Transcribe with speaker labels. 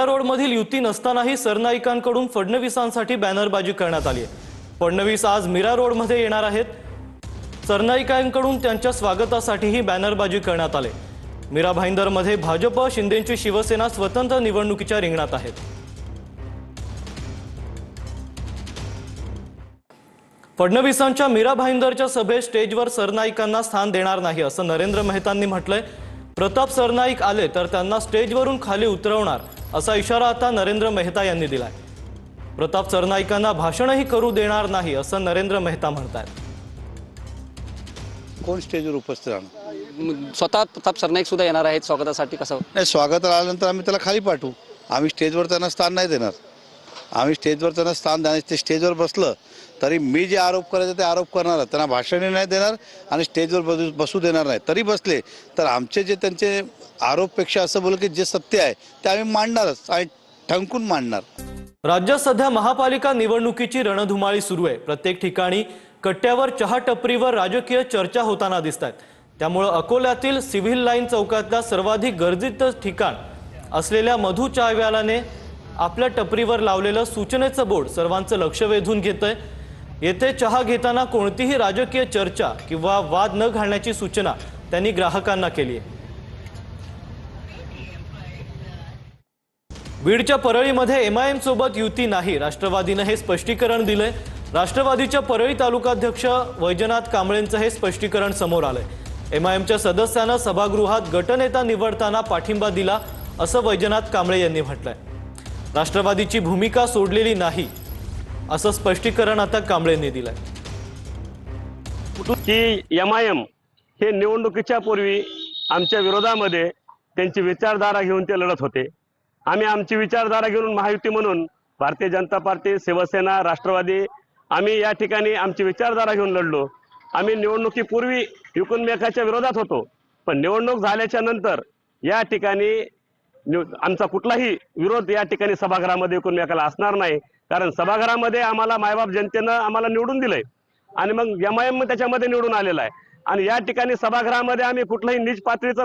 Speaker 1: रोडमधील युती नसतानाही सरनाईकांकडून फडणवीसांसाठी बॅनरबाजी करण्यात आली आहे। फडणवीस आज मीरा रोडमध्ये येणार आहेत। सरनाईकांकडून त्यांच्या स्वागतासाठीही बॅनरबाजी करण्यात आले। मीरा भाईंदरमध्ये भाजप शिंदेची शिवसेना स्वतंत्र निवडणुकीच्या रिंगणात आहेत। फडणवीसांच्या मीरा भाईंदरच्या सभेत स्टेजवर सरनाईकांना स्थान देणार नाही असं नरेंद्र मेहतांनी म्हटलंय। प्रताप सरनाईक आले तर त्यांना स्टेजवरून खाली उतरवणार असा इशारा आता नरेंद्र मेहता यांनी दिलाय। प्रताप सरनाईकांना भाषणही करू देणार नाही असं नरेंद्र मेहता म्हणतात।
Speaker 2: कोण स्टेजवर उपस्थित राहणार?
Speaker 3: स्वतः प्रताप सरनाईक सुद्धा येणार आहेत स्वागतासाठी। कसं
Speaker 2: नाही, स्वागताला आल्यानंतर आम्ही त्याला खाली पाठवू। आम्ही स्टेजवर त्यांना स्थान नाही देणार। आम्ही स्टेजवर त्यांना स्थान देणार। ते स्टेजवर बसलं तरी मी जे आरोप करायचे ते आरोप करणार, त्यांना भाषणही नाही देणार आणि स्टेजवर बसू देणार नाही। तरी बसले तर आमचे जे त्यांचे आरोपपेक्षा असं बोल की जे सत्य आहे ते आम्ही मांडणारच आणि ठणकून मांडणार।
Speaker 1: राज्यात सध्या महापालिका निवडणुकीची रणधुमाळी सुरू आहे। प्रत्येक ठिकाणी कट्ट्यावर चहा टपरीवर राजकीय चर्चा होताना दिसतात। त्यामुळे अकोल्यातील सिव्हिल लाईन चौकातल्या सर्वाधिक गर्दीत ठिकाण असलेल्या मधु चायवालाने आपल्या टपरीवर लावलेलं सूचनेचं बोर्ड सर्वांचं लक्ष वेधून घेतंय। येथे चहा घेताना कोणतीही राजकीय चर्चा किंवा वाद न घालण्याची सूचना त्यांनी ग्राहकांना केली आहे। बीडच्या परळीमध्ये एमआयएम सोबत युती नाही, राष्ट्रवादीने हे स्पष्टीकरण दिलंय। राष्ट्रवादीच्या परळी तालुकाध्यक्ष वैजनाथ कांबळेंचं हे स्पष्टीकरण समोर आलंय। एमआयएमच्या सदस्यानं सभागृहात गटनेता निवडताना पाठिंबा दिला असं वैजनाथ कांबळे यांनी म्हटलंय। राष्ट्रवादीची भूमिका सोडलेली नाही असं स्पष्टीकरण आता कांबळेंनी दिलंय।
Speaker 4: की एमआयएम हे निवडणुकीच्या पूर्वी आमच्या विरोधामध्ये त्यांची विचारधारा घेऊन ते लढत होते। आम्ही आमची विचारधारा घेऊन महायुती म्हणून भारतीय जनता पार्टी, शिवसेना, राष्ट्रवादी आम्ही या ठिकाणी आमची विचारधारा घेऊन लढलो। आम्ही निवडणुकीपूर्वी एकमेकाच्या विरोधात होतो, पण निवडणूक झाल्याच्या नंतर या ठिकाणी आमचा कुठलाही विरोध या ठिकाणी सभागृहामध्ये एकमेकाला असणार नाही। कारण सभागृहामध्ये आम्हाला मायबाप जनतेनं आम्हाला निवडून दिलंय आणि मग एमआयएम त्याच्यामध्ये निवडून आलेला आहे आणि या ठिकाणी सभागृहामध्ये आम्ही कुठलाही नीच पातळीचं